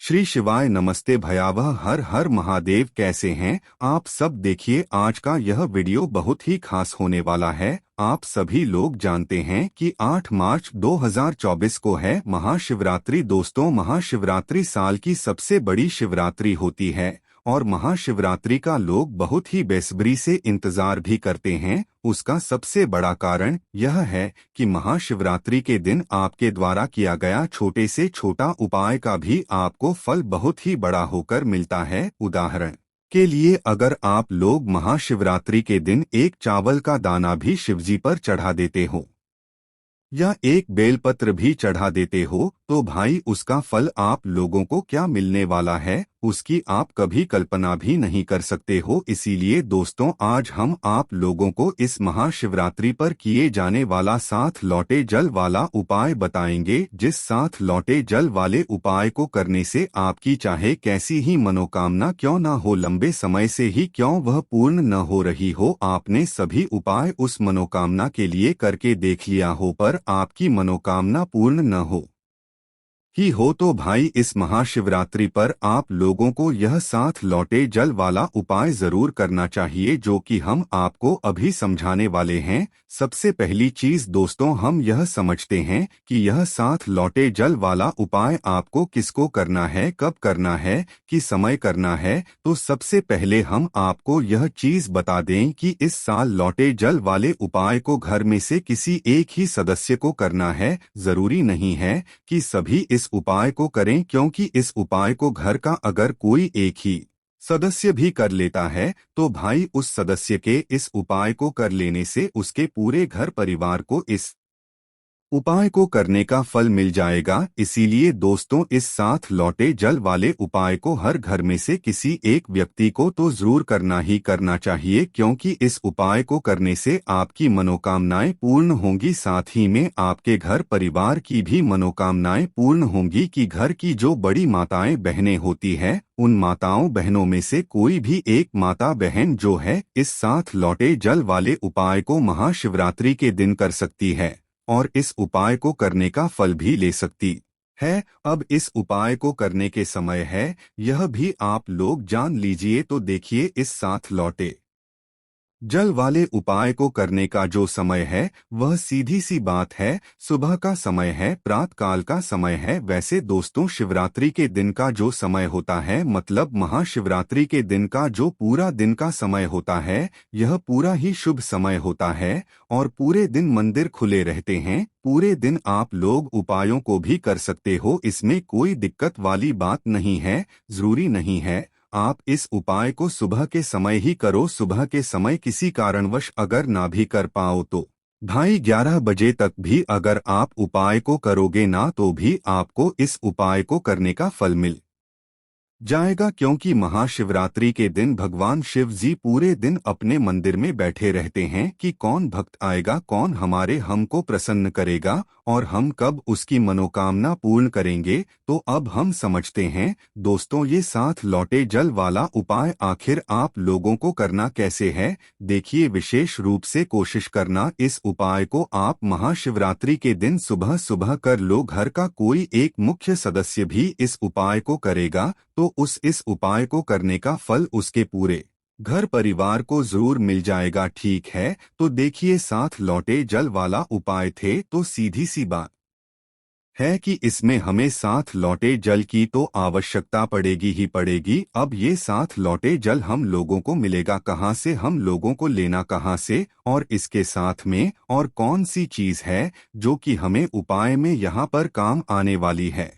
श्री शिवाय नमस्ते भयावह हर हर महादेव। कैसे हैं आप सब? देखिए आज का यह वीडियो बहुत ही खास होने वाला है। आप सभी लोग जानते हैं कि 8 मार्च 2024 को है महाशिवरात्रि। दोस्तों, महाशिवरात्रि साल की सबसे बड़ी शिवरात्रि होती है और महाशिवरात्रि का लोग बहुत ही बेसब्री से इंतजार भी करते हैं। उसका सबसे बड़ा कारण यह है कि महाशिवरात्रि के दिन आपके द्वारा किया गया छोटे से छोटा उपाय का भी आपको फल बहुत ही बड़ा होकर मिलता है। उदाहरण के लिए, अगर आप लोग महाशिवरात्रि के दिन एक चावल का दाना भी शिवजी पर चढ़ा देते हो या एक बेलपत्र भी चढ़ा देते हो तो भाई उसका फल आप लोगों को क्या मिलने वाला है, उसकी आप कभी कल्पना भी नहीं कर सकते हो। इसीलिए दोस्तों, आज हम आप लोगों को इस महाशिवरात्रि पर किए जाने वाला 7 लौटे जल वाला उपाय बताएंगे। जिस 7 लौटे जल वाले उपाय को करने से आपकी चाहे कैसी ही मनोकामना क्यों न हो, लंबे समय से ही क्यों वह पूर्ण न हो रही हो, आपने सभी उपाय उस मनोकामना के लिए करके देख लिया हो पर आपकी मनोकामना पूर्ण न हो ही हो तो भाई इस महाशिवरात्रि पर आप लोगों को यह 7 लौटे जल वाला उपाय जरूर करना चाहिए, जो कि हम आपको अभी समझाने वाले हैं। सबसे पहली चीज दोस्तों, हम यह समझते हैं कि यह 7 लौटे जल वाला उपाय आपको किसको करना है, कब करना है, कि समय करना है। तो सबसे पहले हम आपको यह चीज बता दें कि इस साल लौटे जल वाले उपाय को घर में से किसी एक ही सदस्य को करना है। जरूरी नहीं है कि सभी इस उपाय को करें, क्योंकि इस उपाय को घर का अगर कोई एक ही सदस्य भी कर लेता है तो भाई उस सदस्य के इस उपाय को कर लेने से उसके पूरे घर परिवार को इस उपाय को करने का फल मिल जाएगा। इसीलिए दोस्तों, इस 7 लौटे जल वाले उपाय को हर घर में से किसी एक व्यक्ति को तो जरूर करना ही करना चाहिए, क्योंकि इस उपाय को करने से आपकी मनोकामनाएं पूर्ण होंगी, साथ ही में आपके घर परिवार की भी मनोकामनाएं पूर्ण होंगी। कि घर की जो बड़ी माताएं बहनें होती हैं, उन माताओं बहनों में से कोई भी एक माता बहन जो है इस 7 लौटे जल वाले उपाय को महाशिवरात्रि के दिन कर सकती है और इस उपाय को करने का फल भी ले सकती है। अब इस उपाय को करने के समय है यह भी आप लोग जान लीजिए। तो देखिए, इस 7 लौटे जल वाले उपाय को करने का जो समय है वह सीधी सी बात है, सुबह का समय है, प्रातः काल का समय है। वैसे दोस्तों, शिवरात्रि के दिन का जो समय होता है, मतलब महाशिवरात्रि के दिन का जो पूरा दिन का समय होता है, यह पूरा ही शुभ समय होता है और पूरे दिन मंदिर खुले रहते हैं। पूरे दिन आप लोग उपायों को भी कर सकते हो, इसमें कोई दिक्कत वाली बात नहीं है। जरूरी नहीं है आप इस उपाय को सुबह के समय ही करो। सुबह के समय किसी कारणवश अगर ना भी कर पाओ तो भाई 11 बजे तक भी अगर आप उपाय को करोगे ना तो भी आपको इस उपाय को करने का फल मिल जाएगा, क्योंकि महाशिवरात्रि के दिन भगवान शिव जी पूरे दिन अपने मंदिर में बैठे रहते हैं कि कौन भक्त आएगा, कौन हमारे हमको प्रसन्न करेगा और हम कब उसकी मनोकामना पूर्ण करेंगे। तो अब हम समझते हैं दोस्तों, ये 7 लौटे जल वाला उपाय आखिर आप लोगों को करना कैसे है। देखिए, विशेष रूप से कोशिश करना इस उपाय को आप महाशिवरात्रि के दिन सुबह सुबह कर लो। घर का कोई एक मुख्य सदस्य भी इस उपाय को करेगा तो इस उपाय को करने का फल उसके पूरे घर परिवार को जरूर मिल जाएगा। ठीक है, तो देखिए, 7 लौटे जल वाला उपाय थे तो सीधी सी बात है कि इसमें हमें 7 लौटे जल की तो आवश्यकता पड़ेगी ही पड़ेगी। अब ये 7 लौटे जल हम लोगों को मिलेगा कहाँ से, हम लोगों को लेना कहाँ से, और इसके साथ में और कौन सी चीज है जो कि हमें उपाय में यहाँ पर काम आने वाली है।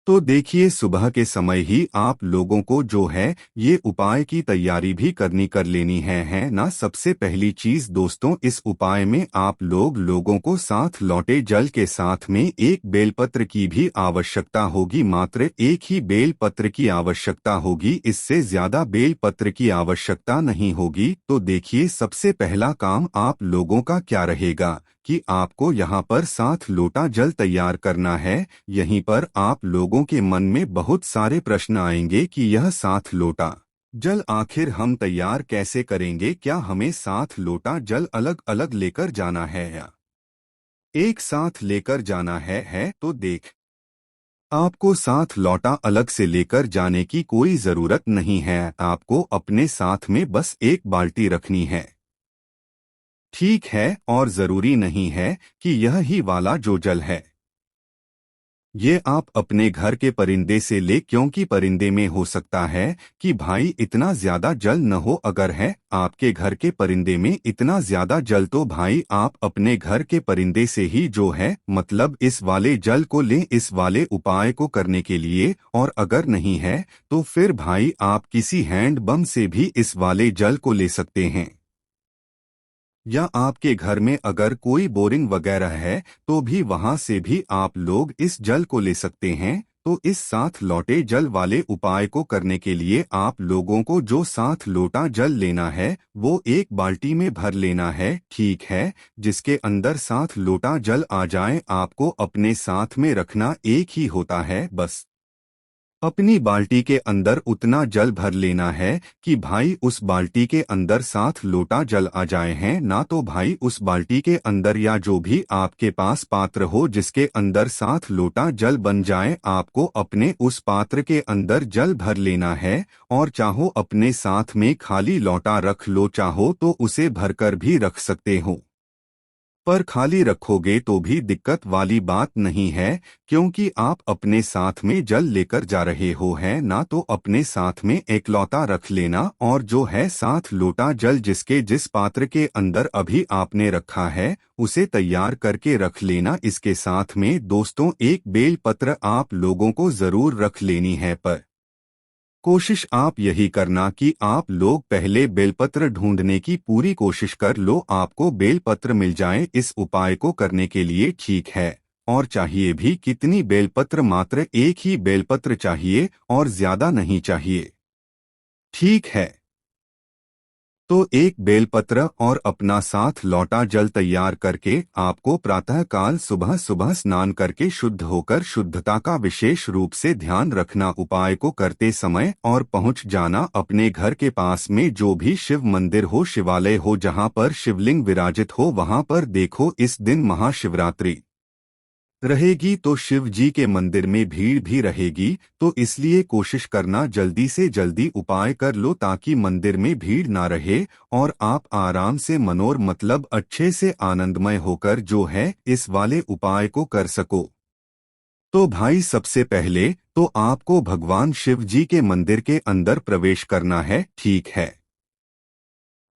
तो देखिए, सुबह के समय ही आप लोगों को जो है ये उपाय की तैयारी भी कर लेनी है ना। सबसे पहली चीज दोस्तों, इस उपाय में आप लोगों को 7 लौटे जल के साथ में एक बेलपत्र की भी आवश्यकता होगी। मात्र एक ही बेलपत्र की आवश्यकता होगी, इससे ज्यादा बेलपत्र की आवश्यकता नहीं होगी। तो देखिए, सबसे पहला काम आप लोगों का क्या रहेगा कि आपको यहाँ पर 7 लोटा जल तैयार करना है। यहीं पर आप लोगों के मन में बहुत सारे प्रश्न आएंगे कि यह 7 लोटा जल आखिर हम तैयार कैसे करेंगे, क्या हमें 7 लोटा जल अलग अलग लेकर जाना है या एक साथ लेकर जाना है। तो देख आपको साथ लौटा अलग से लेकर जाने की कोई जरूरत नहीं है, आपको अपने साथ में बस एक बाल्टी रखनी है। ठीक है, और जरूरी नहीं है कि यह ही वाला जो जल है ये आप अपने घर के परिंदे से ले, क्योंकि परिंदे में हो सकता है कि भाई इतना ज्यादा जल न हो। अगर है आपके घर के परिंदे में इतना ज्यादा जल तो भाई आप अपने घर के परिंदे से ही जो है मतलब इस वाले जल को लें, इस वाले उपाय को करने के लिए। और अगर नहीं है तो फिर भाई आप किसी हैंड बम से भी इस वाले जल को ले सकते हैं, या आपके घर में अगर कोई बोरिंग वगैरह है तो भी वहां से भी आप लोग इस जल को ले सकते हैं। तो इस साथ लौटे जल वाले उपाय को करने के लिए आप लोगों को जो साथ लोटा जल लेना है वो एक बाल्टी में भर लेना है, ठीक है। जिसके अंदर साथ लोटा जल आ जाए आपको अपने साथ में रखना एक ही होता है, बस अपनी बाल्टी के अंदर उतना जल भर लेना है कि भाई उस बाल्टी के अंदर साथ लोटा जल आ जाए हैं। ना तो भाई उस बाल्टी के अंदर या जो भी आपके पास पात्र हो जिसके अंदर साथ लोटा जल बन जाए, आपको अपने उस पात्र के अंदर जल भर लेना है। और चाहो अपने साथ में खाली लोटा रख लो, चाहो तो उसे भरकर भी रख सकते हो, पर खाली रखोगे तो भी दिक्कत वाली बात नहीं है, क्योंकि आप अपने साथ में जल लेकर जा रहे हो है। ना तो अपने साथ में एक लौटा रख लेना और जो है साथ लोटा जल जिसके जिस पात्र के अंदर अभी आपने रखा है उसे तैयार करके रख लेना। इसके साथ में दोस्तों एक बेल पत्र आप लोगों को जरूर रख लेनी है, पर कोशिश आप यही करना कि आप लोग पहले बेलपत्र ढूंढने की पूरी कोशिश कर लो, आपको बेलपत्र मिल जाए इस उपाय को करने के लिए, ठीक है। और चाहिए भी कितनी बेलपत्र, मात्र एक ही बेलपत्र चाहिए और ज्यादा नहीं चाहिए, ठीक है। तो एक बेलपत्र और अपना साथ लौटा जल तैयार करके आपको प्रातःकाल सुबह सुबह स्नान करके शुद्ध होकर शुद्धता का विशेष रूप से ध्यान रखना उपाय को करते समय, और पहुंच जाना अपने घर के पास में जो भी शिव मंदिर हो, शिवालय हो, जहां पर शिवलिंग विराजित हो वहां पर। देखो इस दिन महाशिवरात्रि रहेगी तो शिव जी के मंदिर में भीड़ भी रहेगी, तो इसलिए कोशिश करना जल्दी से जल्दी उपाय कर लो ताकि मंदिर में भीड़ ना रहे और आप आराम से मनोर मतलब अच्छे से आनंदमय होकर जो है इस वाले उपाय को कर सको। तो भाई सबसे पहले तो आपको भगवान शिव जी के मंदिर के अंदर प्रवेश करना है, ठीक है।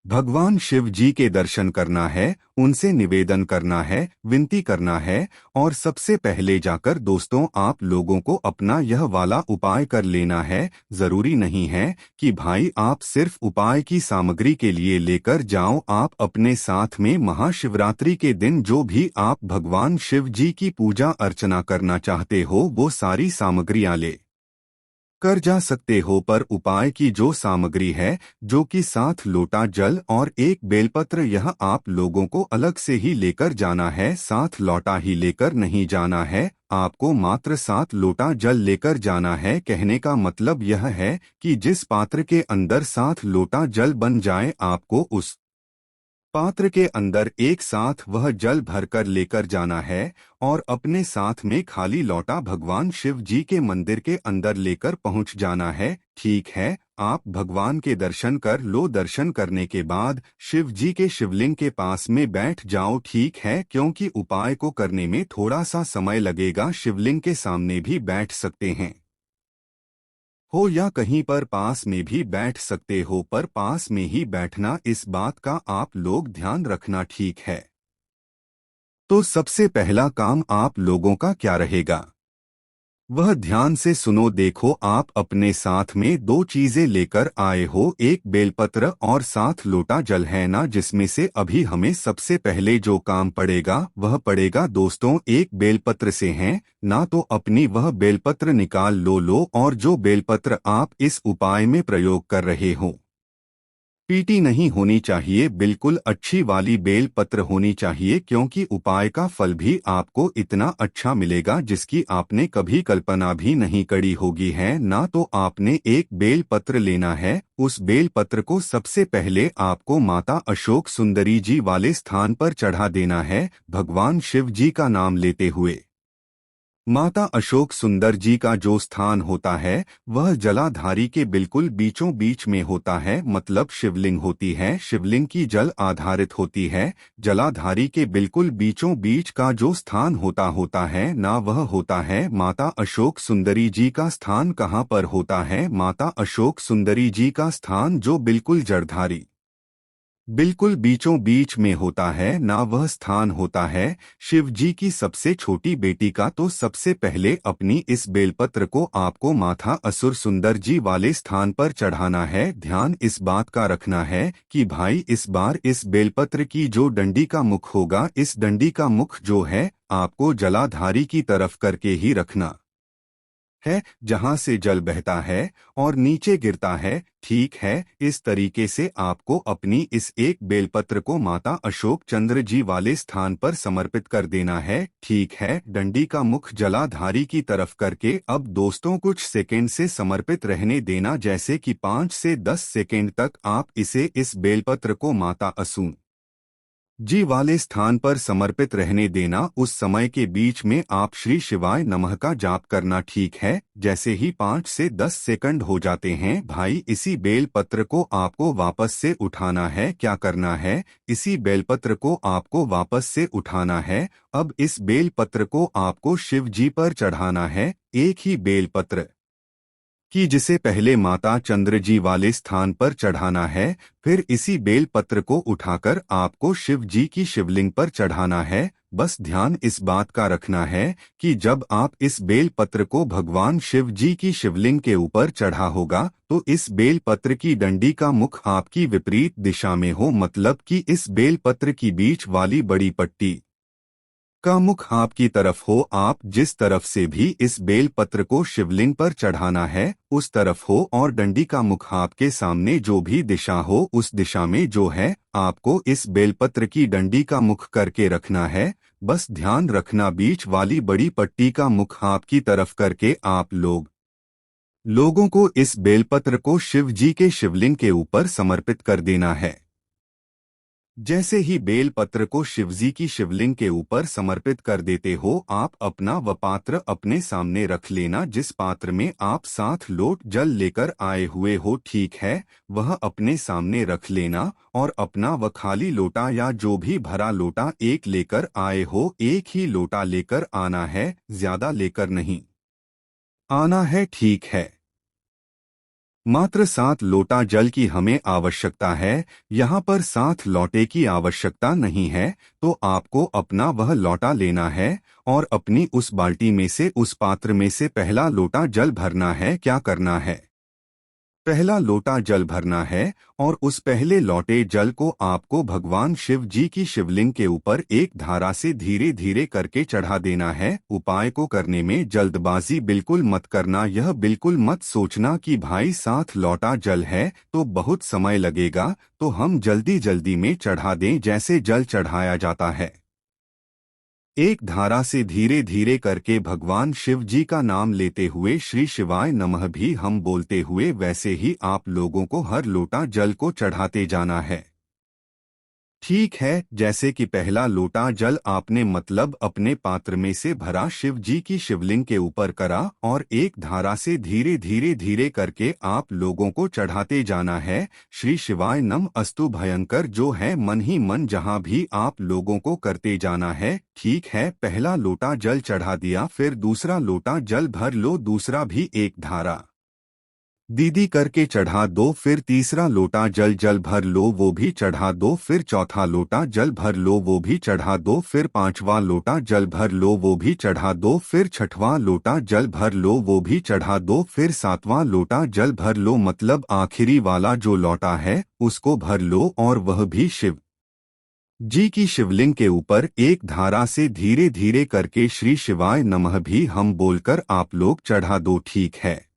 भगवान शिव जी के दर्शन करना है, उनसे निवेदन करना है, विनती करना है। और सबसे पहले जाकर दोस्तों आप लोगों को अपना यह वाला उपाय कर लेना है। जरूरी नहीं है कि भाई आप सिर्फ उपाय की सामग्री के लिए लेकर जाओ, आप अपने साथ में महाशिवरात्रि के दिन जो भी आप भगवान शिव जी की पूजा अर्चना करना चाहते हो वो सारी सामग्रियां ले कर जा सकते हो। पर उपाय की जो सामग्री है जो कि साथ लोटा जल और एक बेलपत्र, यह आप लोगों को अलग से ही लेकर जाना है, साथ लौटा ही लेकर नहीं जाना है। आपको मात्र साथ लोटा जल लेकर जाना है। कहने का मतलब यह है कि जिस पात्र के अंदर साथ लोटा जल बन जाए आपको उस पात्र के अंदर एक साथ वह जल भरकर लेकर जाना है और अपने साथ में खाली लौटा भगवान शिव जी के मंदिर के अंदर लेकर पहुंच जाना है, ठीक है। आप भगवान के दर्शन कर लो, दर्शन करने के बाद शिव जी के शिवलिंग के पास में बैठ जाओ, ठीक है, क्योंकि उपाय को करने में थोड़ा सा समय लगेगा। शिवलिंग के सामने भी बैठ सकते हैं हो या कहीं पर पास में भी बैठ सकते हो, पर पास में ही बैठना इस बात का आप लोग ध्यान रखना, ठीक है। तो सबसे पहला काम आप लोगों का क्या रहेगा वह ध्यान से सुनो। देखो आप अपने साथ में दो चीजें लेकर आए हो, एक बेलपत्र और साथ लोटा जल, है ना। जिसमें से अभी हमें सबसे पहले जो काम पड़ेगा वह पड़ेगा दोस्तों एक बेलपत्र से है ना। तो अपनी वह बेलपत्र निकाल लो और जो बेलपत्र आप इस उपाय में प्रयोग कर रहे हो पीटी नहीं होनी चाहिए, बिल्कुल अच्छी वाली बेल पत्र होनी चाहिए, क्योंकि उपाय का फल भी आपको इतना अच्छा मिलेगा जिसकी आपने कभी कल्पना भी नहीं करी होगी, है ना। तो आपने एक बेल पत्र लेना है, उस बेल पत्र को सबसे पहले आपको माता अशोक सुंदरी जी वाले स्थान पर चढ़ा देना है, भगवान शिव जी का नाम लेते हुए। माता अशोक सुंदर जी का जो स्थान होता है वह जलाधारी के बिल्कुल बीचों बीच में होता है, मतलब शिवलिंग होती है, शिवलिंग की जल आधारित होती है। जलाधारी के बिल्कुल बीचों बीच का जो स्थान होता है ना, वह होता है माता अशोक सुंदरी जी का स्थान। कहाँ पर होता है माता अशोक सुंदरी जी का स्थान? जो बिल्कुल जलधारी बिल्कुल बीचों बीच में होता है ना, वह स्थान होता है शिव जी की सबसे छोटी बेटी का। तो सबसे पहले अपनी इस बेलपत्र को आपको माता असुर सुंदर जी वाले स्थान पर चढ़ाना है। ध्यान इस बात का रखना है कि भाई इस बार इस बेलपत्र की जो डंडी का मुख होगा, इस डंडी का मुख जो है आपको जलाधारी की तरफ करके ही रखना है, जहां से जल बहता है और नीचे गिरता है। ठीक है, इस तरीके से आपको अपनी इस एक बेलपत्र को माता अशोक चंद्र जी वाले स्थान पर समर्पित कर देना है। ठीक है, डंडी का मुख जलाधारी की तरफ करके अब दोस्तों कुछ सेकंड से समर्पित रहने देना, जैसे कि 5 से 10 सेकंड तक आप इसे इस बेलपत्र को माता असुर जी वाले स्थान पर समर्पित रहने देना। उस समय के बीच में आप श्री शिवाय नमः का जाप करना। ठीक है, जैसे ही 5 से 10 सेकंड हो जाते हैं भाई, इसी बेल पत्र को आपको वापस से उठाना है। क्या करना है, इसी बेलपत्र को आपको वापस से उठाना है। अब इस बेल पत्र को आपको शिव जी पर चढ़ाना है, एक ही बेल पत्र कि जिसे पहले माता चंद्र जी वाले स्थान पर चढ़ाना है, फिर इसी बेल पत्र को उठाकर आपको शिव जी की शिवलिंग पर चढ़ाना है। बस ध्यान इस बात का रखना है कि जब आप इस बेल पत्र को भगवान शिव जी की शिवलिंग के ऊपर चढ़ा होगा तो इस बेल पत्र की डंडी का मुख आपकी विपरीत दिशा में हो, मतलब कि इस बेल पत्र की बीच वाली बड़ी पट्टी का मुख आपकी तरफ हो। आप जिस तरफ से भी इस बेल पत्र को शिवलिंग पर चढ़ाना है उस तरफ हो, और डंडी का मुख आपके सामने जो भी दिशा हो उस दिशा में जो है आपको इस बेलपत्र की डंडी का मुख करके रखना है। बस ध्यान रखना, बीच वाली बड़ी पट्टी का मुख आपकी तरफ करके आप लोगों को इस बेलपत्र को शिव जी के शिवलिंग के ऊपर समर्पित कर देना है। जैसे ही बेल पत्र को शिवजी की शिवलिंग के ऊपर समर्पित कर देते हो, आप अपना वह पात्र अपने सामने रख लेना जिस पात्र में आप 7 लोट जल लेकर आए हुए हो। ठीक है, वह अपने सामने रख लेना और अपना वह खाली लोटा या जो भी भरा लोटा एक लेकर आए हो, एक ही लोटा लेकर आना है, ज्यादा लेकर नहीं आना है। ठीक है, मात्र 7 लोटा जल की हमें आवश्यकता है, यहाँ पर 7 लोटे की आवश्यकता नहीं है। तो आपको अपना वह लोटा लेना है और अपनी उस बाल्टी में से, उस पात्र में से पहला लोटा जल भरना है। क्या करना है, पहला लोटा जल भरना है और उस पहले लौटे जल को आपको भगवान शिव जी की शिवलिंग के ऊपर एक धारा से धीरे धीरे करके चढ़ा देना है। उपाय को करने में जल्दबाजी बिल्कुल मत करना, यह बिल्कुल मत सोचना कि भाई 7 लोटा जल है तो बहुत समय लगेगा, तो हम जल्दी जल्दी में चढ़ा दें जैसे जल चढ़ाया जाता है। एक धारा से धीरे धीरे करके भगवान शिव जी का नाम लेते हुए श्री शिवाय नमः भी हम बोलते हुए वैसे ही आप लोगों को हर लोटा जल को चढ़ाते जाना है। ठीक है, जैसे कि पहला लोटा जल आपने मतलब अपने पात्र में से भरा शिव जी की शिवलिंग के ऊपर करा और एक धारा से धीरे धीरे धीरे करके आप लोगों को चढ़ाते जाना है। श्री शिवाय नम अस्तु भयंकर जो है मन ही मन जहां भी आप लोगों को करते जाना है। ठीक है, पहला लोटा जल चढ़ा दिया, फिर दूसरा लोटा जल भर लो, दूसरा भी एक धारा दीदी करके चढ़ा दो, फिर तीसरा लोटा जल भर लो, वो भी चढ़ा दो, फिर चौथा लोटा जल भर लो, वो भी चढ़ा दो, फिर पांचवा लोटा जल भर लो, वो भी चढ़ा दो, फिर छठवां लोटा जल भर लो, वो भी चढ़ा दो, फिर सातवां लोटा जल भर लो, मतलब आखिरी वाला जो लोटा है उसको भर लो और वह भी शिव जी की शिवलिंग के ऊपर एक धारा से धीरे धीरे करके श्री शिवाय नमः भी हम बोलकर आप लोग चढ़ा दो। ठीक है,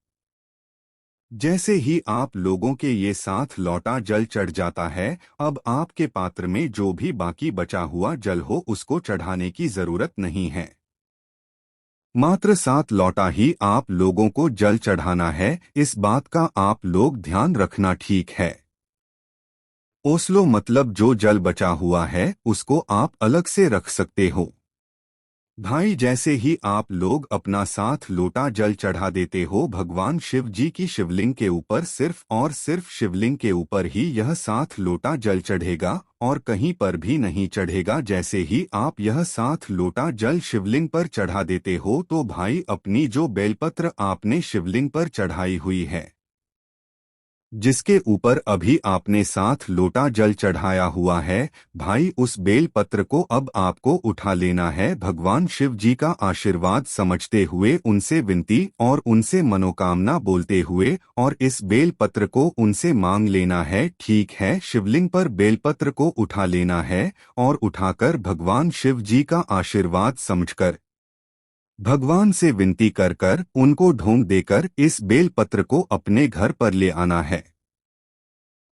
जैसे ही आप लोगों के ये 7 लोटा जल चढ़ जाता है, अब आपके पात्र में जो भी बाकी बचा हुआ जल हो उसको चढ़ाने की जरूरत नहीं है। मात्र 7 लोटा ही आप लोगों को जल चढ़ाना है, इस बात का आप लोग ध्यान रखना। ठीक है, ओस्लो मतलब जो जल बचा हुआ है उसको आप अलग से रख सकते हो। भाई जैसे ही आप लोग अपना साथ लोटा जल चढ़ा देते हो भगवान शिव जी की शिवलिंग के ऊपर, सिर्फ और सिर्फ शिवलिंग के ऊपर ही यह साथ लोटा जल चढ़ेगा और कहीं पर भी नहीं चढ़ेगा। जैसे ही आप यह साथ लोटा जल शिवलिंग पर चढ़ा देते हो तो भाई अपनी जो बेलपत्र आपने शिवलिंग पर चढ़ाई हुई है, जिसके ऊपर अभी आपने साथ लोटा जल चढ़ाया हुआ है, भाई उस बेल पत्र को अब आपको उठा लेना है। भगवान शिव जी का आशीर्वाद समझते हुए उनसे विनती और उनसे मनोकामना बोलते हुए और इस बेल पत्र को उनसे मांग लेना है। ठीक है, शिवलिंग पर बेलपत्र को उठा लेना है और उठाकर भगवान शिव जी का आशीर्वाद समझकर भगवान से विनती कर कर उनको ढोंग देकर इस बेल पत्र को अपने घर पर ले आना है।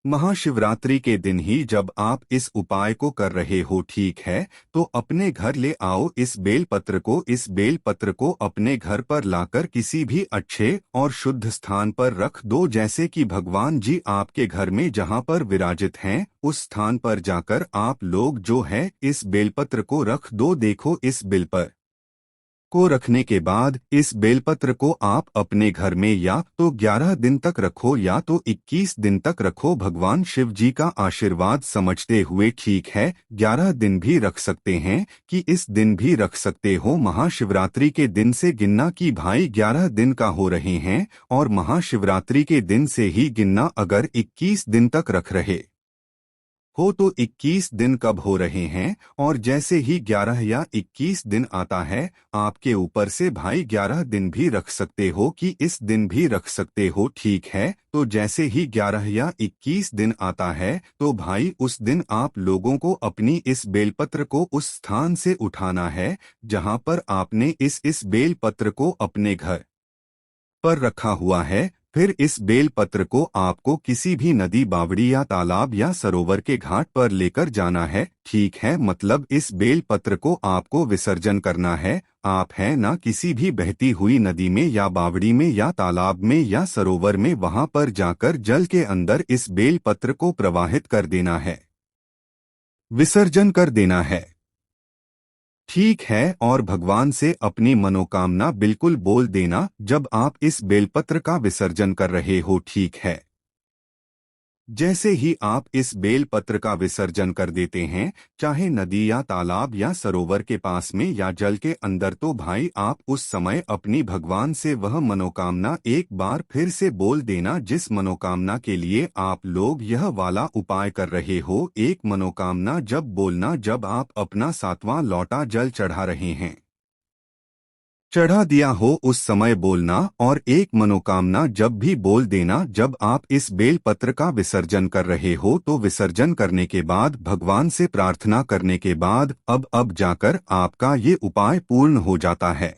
महाशिवरात्रि के दिन ही जब आप इस उपाय को कर रहे हो, ठीक है, तो अपने घर ले आओ इस बेल पत्र को। इस बेल पत्र को अपने घर पर लाकर किसी भी अच्छे और शुद्ध स्थान पर रख दो, जैसे कि भगवान जी आपके घर में जहां पर विराजित हैं उस स्थान पर जाकर आप लोग जो है इस बेलपत्र को रख दो। देखो, इस बेल पर को रखने के बाद इस बेलपत्र को आप अपने घर में या तो 11 दिन तक रखो या तो 21 दिन तक रखो, भगवान शिव जी का आशीर्वाद समझते हुए। ठीक है, 11 दिन भी रख सकते हैं कि इस दिन भी रख सकते हो। महाशिवरात्रि के दिन से गिनना कि भाई 11 दिन का हो रहे हैं और महाशिवरात्रि के दिन से ही गिनना। अगर 21 दिन तक रख रहे हो तो 21 दिन कब हो रहे हैं, और जैसे ही 11 या 21 दिन आता है आपके ऊपर से भाई 11 दिन भी रख सकते हो कि इस दिन भी रख सकते हो। ठीक है, तो जैसे ही 11 या 21 दिन आता है तो भाई उस दिन आप लोगों को अपनी इस बेलपत्र को उस स्थान से उठाना है जहां पर आपने इस बेलपत्र को अपने घर पर रखा हुआ है। फिर इस बेल पत्र को आपको किसी भी नदी, बावड़ी या तालाब या सरोवर के घाट पर लेकर जाना है। ठीक है, मतलब इस बेल पत्र को आपको विसर्जन करना है। आप है ना किसी भी बहती हुई नदी में या बावड़ी में या तालाब में या सरोवर में, वहां पर जाकर जल के अंदर इस बेल पत्र को प्रवाहित कर देना है, विसर्जन कर देना है। ठीक है, और भगवान से अपनी मनोकामना बिल्कुल बोल देना जब आप इस बेलपत्र का विसर्जन कर रहे हो। ठीक है, जैसे ही आप इस बेल पत्र का विसर्जन कर देते हैं, चाहे नदी या तालाब या सरोवर के पास में या जल के अंदर, तो भाई आप उस समय अपनी भगवान से वह मनोकामना एक बार फिर से बोल देना जिस मनोकामना के लिए आप लोग यह वाला उपाय कर रहे हो। एक मनोकामना जब बोलना जब आप अपना 7वां लौटा जल चढ़ा रहे हैं, चढ़ा दिया हो, उस समय बोलना। और एक मनोकामना जब भी बोल देना जब आप इस बेल पत्र का विसर्जन कर रहे हो, तो विसर्जन करने के बाद भगवान से प्रार्थना करने के बाद अब जाकर आपका ये उपाय पूर्ण हो जाता है।